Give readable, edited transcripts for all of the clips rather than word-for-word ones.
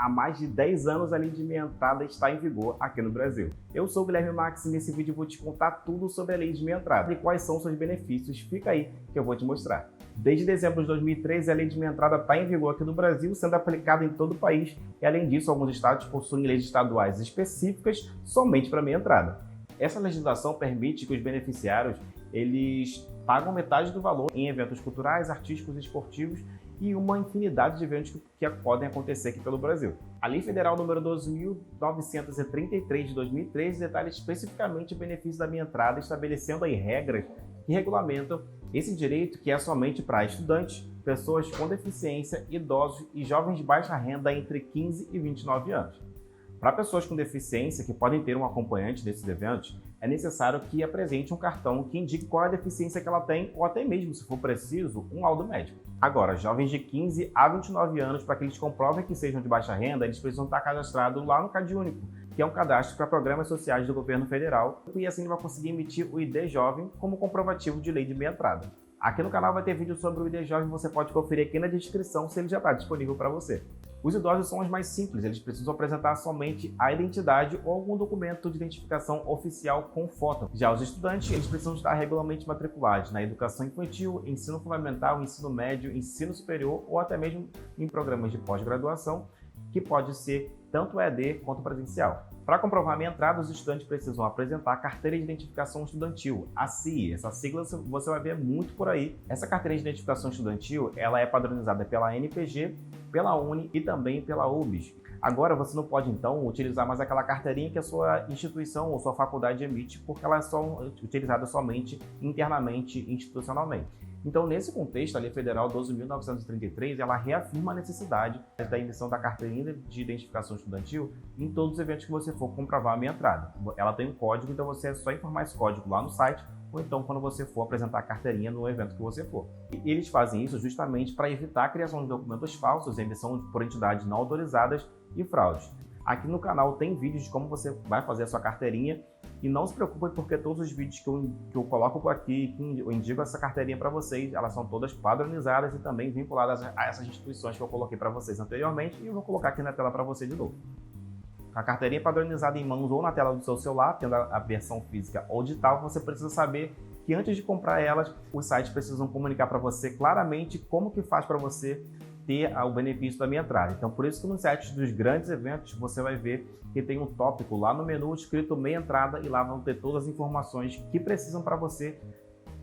há mais de 10 anos a lei de meia entrada está em vigor aqui no Brasil. Eu sou o Guilherme Max e nesse vídeo eu vou te contar tudo sobre a lei de meia entrada e quais são seus benefícios. Fica aí que eu vou te mostrar. Desde dezembro de 2013, a lei de meia entrada está em vigor aqui no Brasil, sendo aplicada em todo o país e, além disso, alguns estados possuem leis estaduais específicas somente para meia entrada. Essa legislação permite que os beneficiários eles pagam metade do valor em eventos culturais, artísticos, esportivos e uma infinidade de eventos que podem acontecer aqui pelo Brasil. A Lei Federal número 12.933 de 2013 detalha especificamente o benefício da meia entrada, estabelecendo aí regras que regulamentam esse direito, que é somente para estudantes, pessoas com deficiência, idosos e jovens de baixa renda entre 15 e 29 anos. Para pessoas com deficiência que podem ter um acompanhante desses eventos, é necessário que apresente um cartão que indique qual é a deficiência que ela tem ou até mesmo, se for preciso, um laudo médico. Agora, jovens de 15 a 29 anos, para que eles comprovem que sejam de baixa renda, eles precisam estar cadastrados lá no CadÚnico, que é um cadastro para programas sociais do governo federal, e assim ele vai conseguir emitir o ID Jovem como comprovativo de lei de meia entrada. Aqui no canal vai ter vídeo sobre o ID Jovem, você pode conferir aqui na descrição se ele já está disponível para você. Os idosos são os mais simples, eles precisam apresentar somente a identidade ou algum documento de identificação oficial com foto. Já os estudantes, eles precisam estar regularmente matriculados na educação infantil, ensino fundamental, ensino médio, ensino superior ou até mesmo em programas de pós-graduação, que pode ser tanto EAD quanto presencial. Para comprovar a meia entrada, os estudantes precisam apresentar a Carteira de Identificação Estudantil, a CIE. Essa sigla você vai ver muito por aí. Essa Carteira de Identificação Estudantil ela é padronizada pela NPG, pela UNE e também pela UBS. Agora você não pode então utilizar mais aquela carteirinha que a sua instituição ou sua faculdade emite, porque ela é só utilizada somente internamente, institucionalmente. Então, nesse contexto, a Lei Federal 12.933, ela reafirma a necessidade da emissão da carteirinha de identificação estudantil em todos os eventos que você for comprovar a meia entrada. Ela tem um código, então você é só informar esse código lá no site, ou então quando você for apresentar a carteirinha no evento que você for. E eles fazem isso justamente para evitar a criação de documentos falsos, emissão por entidades não autorizadas e fraudes. Aqui no canal tem vídeos de como você vai fazer a sua carteirinha. E não se preocupem porque todos os vídeos que eu coloco por aqui, que eu indico essa carteirinha para vocês, elas são todas padronizadas e também vinculadas a essas instituições que eu coloquei para vocês anteriormente e eu vou colocar aqui na tela para você de novo. A carteirinha padronizada em mãos ou na tela do seu celular, tendo a versão física ou digital, você precisa saber que antes de comprar elas, os sites precisam comunicar para você claramente como que faz para você ter o benefício da meia entrada. Então, por isso que nos sites dos grandes eventos, você vai ver que tem um tópico lá no menu escrito meia entrada e lá vão ter todas as informações que precisam para você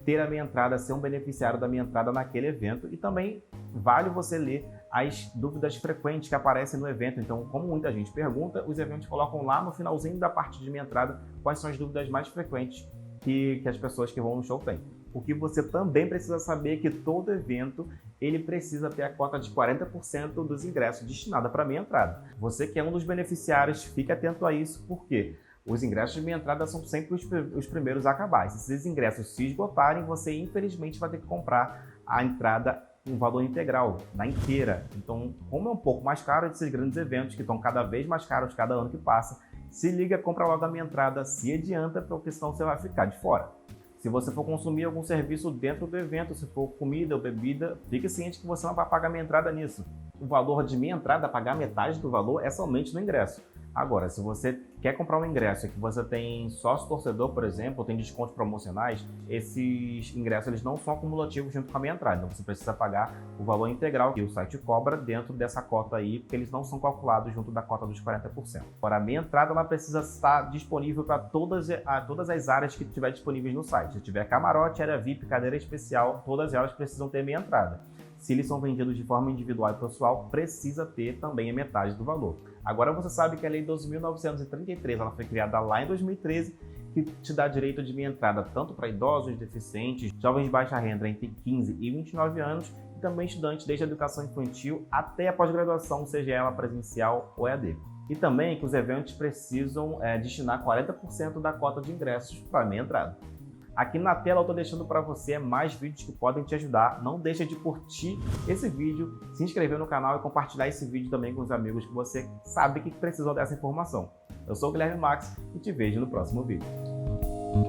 ter a meia entrada, ser um beneficiário da meia entrada naquele evento. E também vale você ler as dúvidas frequentes que aparecem no evento. Então, como muita gente pergunta, os eventos colocam lá no finalzinho da parte de meia entrada quais são as dúvidas mais frequentes que as pessoas que vão no show têm. O que você também precisa saber é que todo evento ele precisa ter a cota de 40% dos ingressos destinada para meia entrada. Você que é um dos beneficiários, fique atento a isso, porque os ingressos de meia entrada são sempre os primeiros a acabar. Se esses ingressos se esgotarem, você infelizmente vai ter que comprar a entrada um valor integral, na inteira. Então, como é um pouco mais caro esses grandes eventos, que estão cada vez mais caros cada ano que passa, se liga, compra logo a meia entrada, se adianta, porque senão você vai ficar de fora. Se você for consumir algum serviço dentro do evento, se for comida ou bebida, fique ciente que você não vai pagar meia entrada nisso. O valor de meia entrada, pagar metade do valor, é somente no ingresso. Agora, se você quer comprar um ingresso e que você tem sócio torcedor, por exemplo, ou tem descontos promocionais, esses ingressos eles não são acumulativos junto com a meia entrada. Então você precisa pagar o valor integral que o site cobra dentro dessa cota aí, porque eles não são calculados junto da cota dos 40%. Agora, a meia entrada ela precisa estar disponível para todas as áreas que estiver disponíveis no site. Se tiver camarote, área VIP, cadeira especial, todas elas precisam ter meia entrada. Se eles são vendidos de forma individual e pessoal, precisa ter também a metade do valor. Agora você sabe que a Lei 12.933 ela foi criada lá em 2013, que te dá direito de meia entrada tanto para idosos, deficientes, jovens de baixa renda entre 15 e 29 anos e também estudantes desde a educação infantil até a pós-graduação, seja ela presencial ou EAD. E também que os eventos precisam destinar 40% da cota de ingressos para meia entrada. Aqui na tela eu estou deixando para você mais vídeos que podem te ajudar. Não deixa de curtir esse vídeo, se inscrever no canal e compartilhar esse vídeo também com os amigos que você sabe que precisam dessa informação. Eu sou o Guilherme Max e te vejo no próximo vídeo.